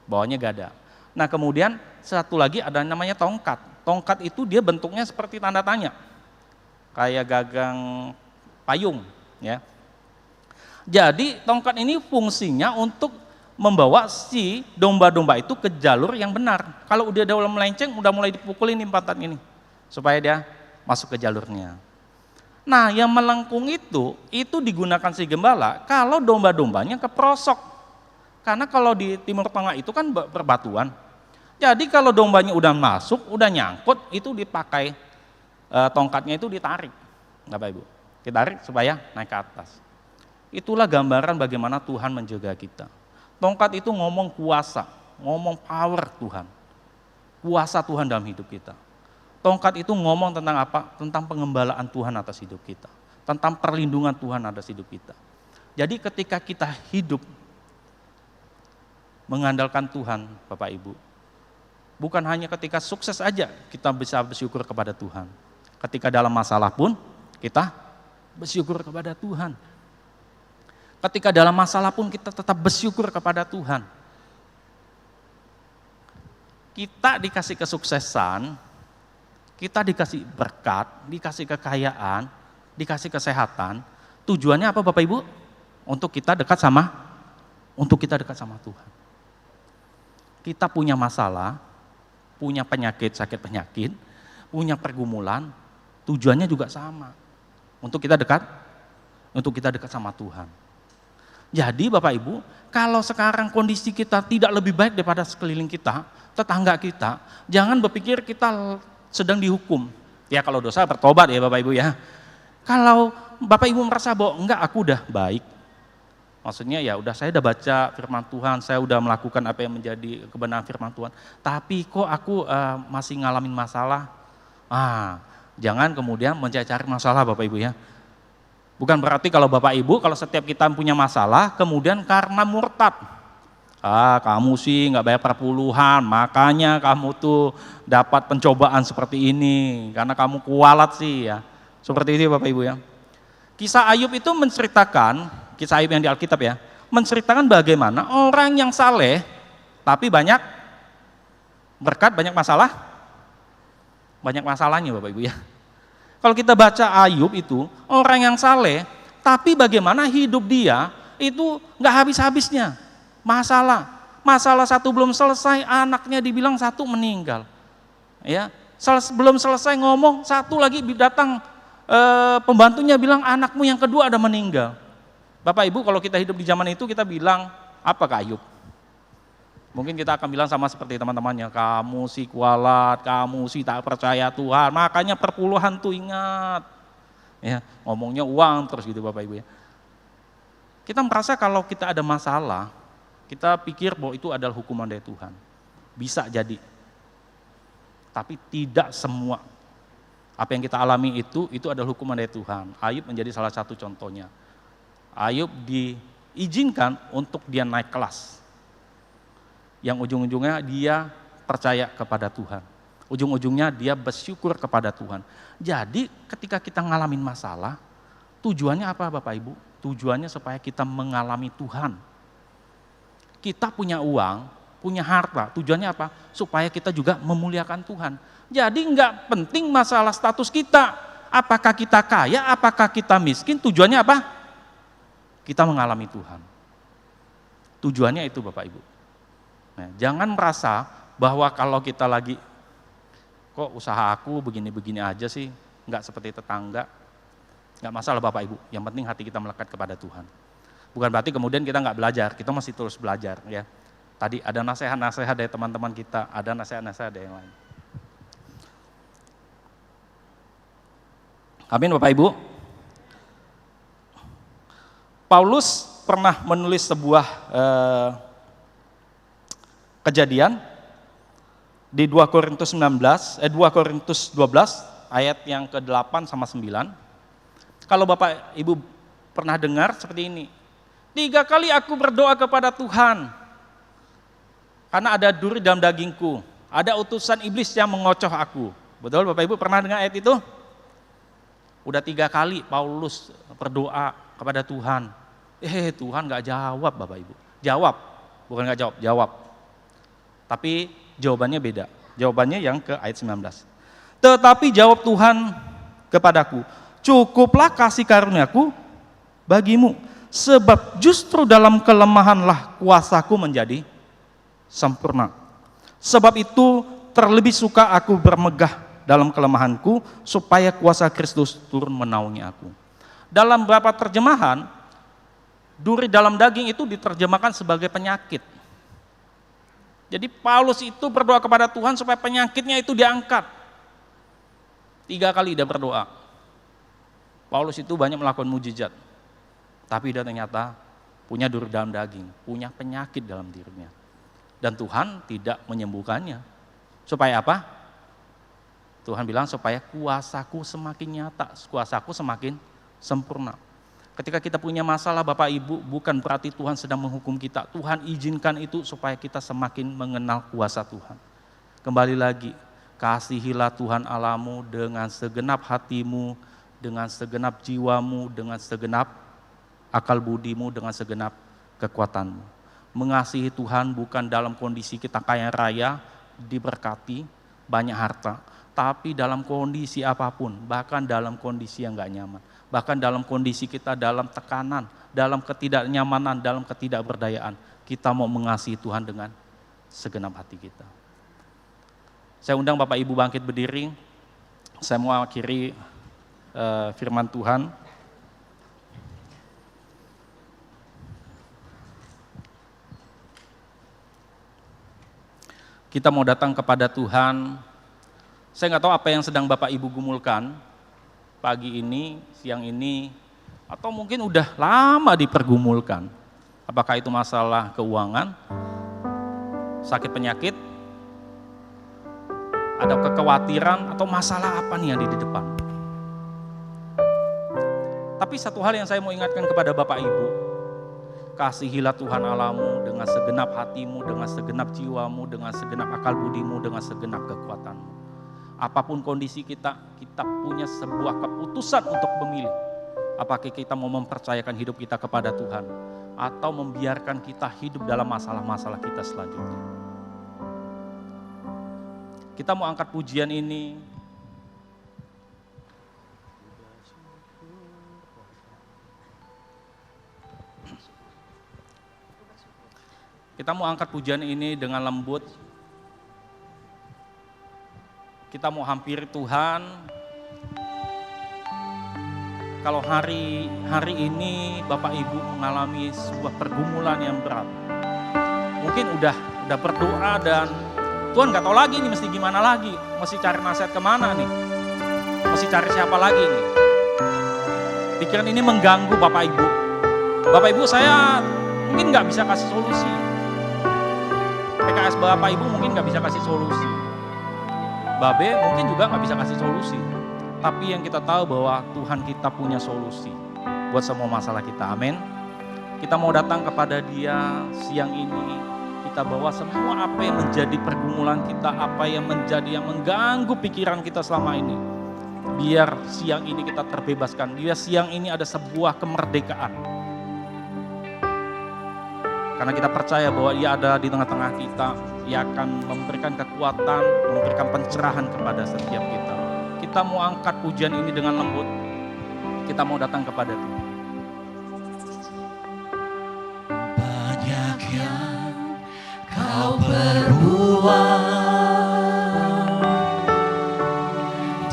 Bawahnya gada. Nah kemudian satu lagi ada namanya tongkat. Tongkat itu dia bentuknya seperti tanda tanya. Kayak gagang payung ya. Jadi tongkat ini fungsinya untuk membawa si domba-domba itu ke jalur yang benar. Kalau udah melenceng, udah mulai dipukulin nih pantat ini supaya dia masuk ke jalurnya. Nah, yang melengkung itu digunakan si gembala kalau domba-dombanya keprosok. Karena kalau di Timur Tengah itu kan berbatuan. Jadi kalau dombanya udah masuk, udah nyangkut, itu dipakai tongkatnya itu ditarik. Bapak Ibu, ditarik supaya naik ke atas. Itulah gambaran bagaimana Tuhan menjaga kita. Tongkat itu ngomong kuasa, ngomong power Tuhan. Kuasa Tuhan dalam hidup kita. Tongkat itu ngomong tentang apa? Tentang pengembalaan Tuhan atas hidup kita. Tentang perlindungan Tuhan atas hidup kita. Jadi ketika kita hidup mengandalkan Tuhan, Bapak Ibu, bukan hanya ketika sukses aja kita bisa bersyukur kepada Tuhan. Ketika dalam masalah pun kita bersyukur kepada Tuhan. Ketika dalam masalah pun kita tetap bersyukur kepada Tuhan. Kita dikasih kesuksesan, kita dikasih berkat, dikasih kekayaan, dikasih kesehatan. Tujuannya apa Bapak Ibu? Untuk kita dekat sama Tuhan. Kita punya masalah, punya penyakit, sakit penyakit, punya pergumulan, tujuannya juga sama. Untuk kita dekat sama Tuhan. Jadi Bapak Ibu, kalau sekarang kondisi kita tidak lebih baik daripada sekeliling kita, tetangga kita, jangan berpikir kita sedang dihukum. Ya kalau dosa bertobat ya Bapak Ibu ya. Kalau Bapak Ibu merasa bahwa enggak, aku udah baik. Maksudnya ya udah, saya udah baca firman Tuhan, saya udah melakukan apa yang menjadi kebenaran firman Tuhan. Tapi kok aku masih ngalamin masalah. Jangan kemudian mencari masalah Bapak Ibu ya. Bukan berarti kalau Bapak Ibu, kalau setiap kita punya masalah, kemudian karena murtad. Kamu sih nggak bayar perpuluhan, makanya kamu tuh dapat pencobaan seperti ini, karena kamu kualat sih ya. Seperti itu Bapak Ibu ya. Kisah Ayub itu menceritakan, kisah Ayub yang di Alkitab ya, menceritakan bagaimana orang yang saleh, tapi banyak berkat, banyak masalahnya Bapak Ibu ya. Kalau kita baca Ayub itu, orang yang saleh, tapi bagaimana hidup dia itu nggak habis-habisnya. Masalah satu belum selesai, anaknya dibilang satu meninggal. Ya, belum selesai ngomong, satu lagi datang pembantunya bilang anakmu yang kedua ada meninggal. Bapak Ibu, kalau kita hidup di zaman itu kita bilang apa ke Ayub? Mungkin kita akan bilang sama seperti teman-temannya, kamu si kualat, kamu si tak percaya Tuhan, makanya perpuluhan tuh ingat. Ya, ngomongnya uang terus gitu Bapak Ibu ya. Kita merasa kalau kita ada masalah, kita pikir bahwa itu adalah hukuman dari Tuhan. Bisa jadi. Tapi tidak semua. Apa yang kita alami itu adalah hukuman dari Tuhan. Ayub menjadi salah satu contohnya. Ayub diizinkan untuk dia naik kelas. Yang ujung-ujungnya dia percaya kepada Tuhan. Ujung-ujungnya dia bersyukur kepada Tuhan. Jadi ketika kita ngalamin masalah, tujuannya apa Bapak Ibu? Tujuannya supaya kita mengalami Tuhan. Kita punya uang, punya harta, tujuannya apa? Supaya kita juga memuliakan Tuhan. Jadi enggak penting masalah status kita. Apakah kita kaya, apakah kita miskin, tujuannya apa? Kita mengalami Tuhan. Tujuannya itu Bapak Ibu. Nah, jangan merasa bahwa kalau kita lagi, kok usaha aku begini-begini aja sih, enggak seperti tetangga. Enggak masalah Bapak Ibu, yang penting hati kita melekat kepada Tuhan. Bukan berarti kemudian kita enggak belajar, kita masih terus belajar ya. Tadi ada nasihat-nasihat dari teman-teman kita, ada nasihat-nasihat dari yang lain. Amin Bapak Ibu. Paulus pernah menulis sebuah kejadian di 2 Korintus 12 ayat yang ke-8 sama 9. Kalau Bapak Ibu pernah dengar seperti ini. 3 kali aku berdoa kepada Tuhan karena ada duri dalam dagingku, ada utusan iblis yang mengocoh aku. Betul Bapak Ibu pernah dengar ayat itu? Udah 3 kali Paulus berdoa kepada Tuhan. Tuhan gak jawab Bapak Ibu. Jawab, bukan gak jawab, jawab. Tapi jawabannya beda. Jawabannya yang ke ayat 19. Tetapi jawab Tuhan kepadaku, cukuplah kasih karuniaku bagimu, sebab justru dalam kelemahanlah kuasaku menjadi sempurna. Sebab itu terlebih suka aku bermegah dalam kelemahanku, supaya kuasa Kristus turun menaungi aku. Dalam beberapa terjemahan, duri dalam daging itu diterjemahkan sebagai penyakit. Jadi Paulus itu berdoa kepada Tuhan supaya penyakitnya itu diangkat. 3 kali dia berdoa. Paulus itu banyak melakukan mujizat, tapi dia ternyata punya duri dalam daging, punya penyakit dalam dirinya. Dan Tuhan tidak menyembuhkannya. Supaya apa? Tuhan bilang supaya kuasaku semakin nyata, kuasaku semakin sempurna. Ketika kita punya masalah Bapak Ibu, bukan berarti Tuhan sedang menghukum kita. Tuhan izinkan itu supaya kita semakin mengenal kuasa Tuhan. Kembali lagi, kasihilah Tuhan Allahmu dengan segenap hatimu, dengan segenap jiwamu, dengan segenap akal budimu, dengan segenap kekuatanmu. Mengasihi Tuhan bukan dalam kondisi kita kaya raya, diberkati, banyak harta. Tapi dalam kondisi apapun, bahkan dalam kondisi yang gak nyaman, bahkan dalam kondisi kita dalam tekanan, dalam ketidaknyamanan, dalam ketidakberdayaan, kita mau mengasihi Tuhan dengan segenap hati kita. Saya undang Bapak Ibu bangkit berdiri, saya mau akhiri firman Tuhan. Kita mau datang kepada Tuhan. Saya nggak tahu apa yang sedang Bapak Ibu gumulkan pagi ini, siang ini, atau mungkin udah lama dipergumulkan. Apakah itu masalah keuangan, sakit penyakit, ada kekhawatiran, atau masalah apa nih yang di depan. Tapi satu hal yang saya mau ingatkan kepada Bapak Ibu, kasihilah Tuhan Allahmu dengan segenap hatimu, dengan segenap jiwamu, dengan segenap akal budimu, dengan segenap kekuatanmu. Apapun kondisi kita punya sebuah keputusan untuk memilih. Apakah kita mau mempercayakan hidup kita kepada Tuhan, atau membiarkan kita hidup dalam masalah-masalah kita selanjutnya. Kita mau angkat pujian ini. Kita mau angkat pujian ini dengan lembut. Kita mau hampiri Tuhan. Kalau hari ini Bapak Ibu mengalami sebuah pergumulan yang berat, mungkin udah berdoa dan Tuhan nggak tahu lagi nih mesti gimana lagi, mesti cari nasihat kemana nih, mesti cari siapa lagi nih. Pikiran ini mengganggu Bapak Ibu. Bapak Ibu, saya mungkin nggak bisa kasih solusi. PKS Bapak Ibu mungkin nggak bisa kasih solusi. Babe mungkin juga nggak bisa kasih solusi, tapi yang kita tahu bahwa Tuhan kita punya solusi buat semua masalah kita. Amin. Kita mau datang kepada Dia siang ini. Kita bawa semua apa yang menjadi pergumulan kita, apa yang mengganggu pikiran kita selama ini. Biar siang ini kita terbebaskan. Biar siang ini ada sebuah kemerdekaan. Karena kita percaya bahwa Dia ada di tengah-tengah kita. Dia akan memberikan kekuatan, memberikan pencerahan kepada setiap kita. Kita mau angkat pujian ini dengan lembut. Kita mau datang kepada Dia. Banyak yang Kau perbuat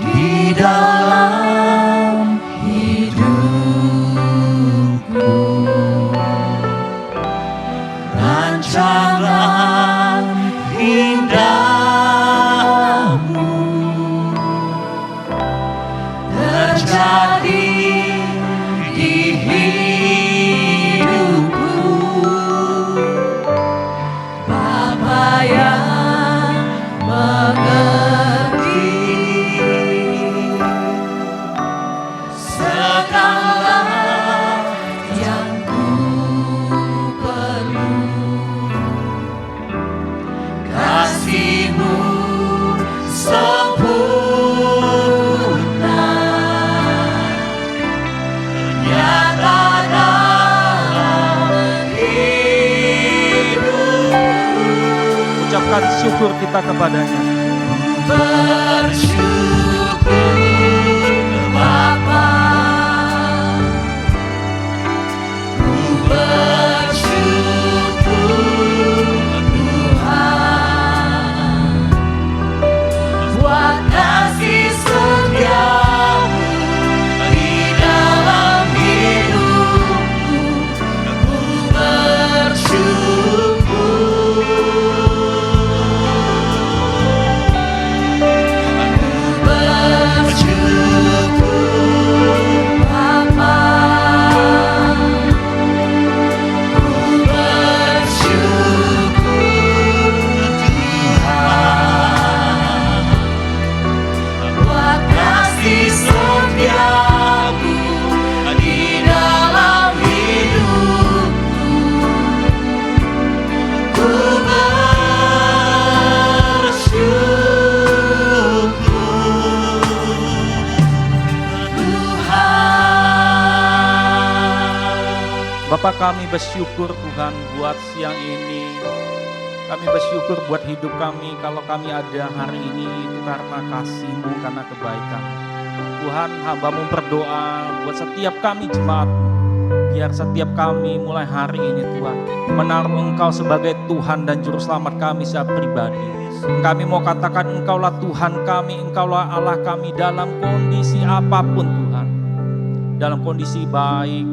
di dalam hidupku. Rancangan indahmu terjadi di hidupku. Bapa yang bersyukur kita kepadanya. Bersyukur Bapa, ku bersyukur Tuhan, buat kasih setiamu di dalam hidupku. Ku Bapa, kami bersyukur Tuhan buat siang ini. Kami bersyukur buat hidup kami. Kalau kami ada hari ini itu karena kasih-Mu, karena kebaikan. Tuhan, hamba-Mu berdoa buat setiap kami jemaat. Biar setiap kami mulai hari ini Tuhan menaruh Engkau sebagai Tuhan dan Juru Selamat kami secara pribadi. Kami mau katakan Engkaulah Tuhan kami, Engkaulah Allah kami dalam kondisi apapun Tuhan. Dalam kondisi baik,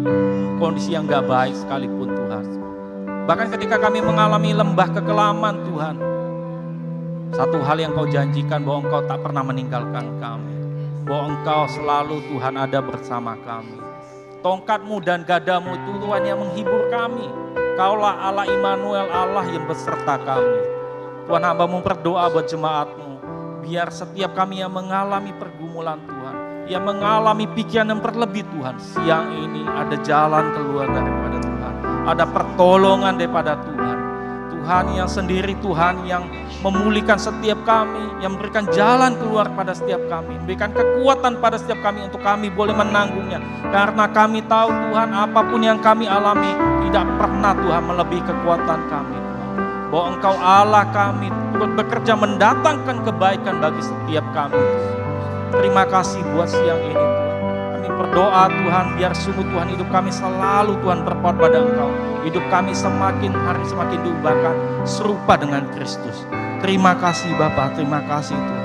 kondisi yang gak baik sekalipun Tuhan. Bahkan ketika kami mengalami lembah kekelaman Tuhan, satu hal yang Kau janjikan bahwa Engkau tak pernah meninggalkan kami, bahwa Engkau selalu Tuhan ada bersama kami. Tongkat-Mu dan gadamu Tuhan yang menghibur kami. Kaulah Allah Immanuel, Allah yang beserta kami. Tuhan, hamba-Mu berdoa buat jemaat-Mu, biar setiap kami yang mengalami pergumulan Tuhan, yang mengalami pikiran yang berlebih Tuhan, siang ini ada jalan keluar daripada Tuhan, ada pertolongan daripada Tuhan. Tuhan yang sendiri, Tuhan yang memulihkan setiap kami, yang memberikan jalan keluar pada setiap kami, memberikan kekuatan pada setiap kami untuk kami boleh menanggungnya. Karena kami tahu Tuhan, apapun yang kami alami tidak pernah Tuhan melebihi kekuatan kami, Tuhan. Bahwa Engkau Allah kami turut bekerja mendatangkan kebaikan bagi setiap kami. Terima kasih buat siang ini Tuhan. Kami berdoa Tuhan, biar sungguh Tuhan hidup kami selalu Tuhan berpaut pada Engkau. Hidup kami semakin hari semakin diubahkan serupa dengan Kristus. Terima kasih Bapa, terima kasih Tuhan.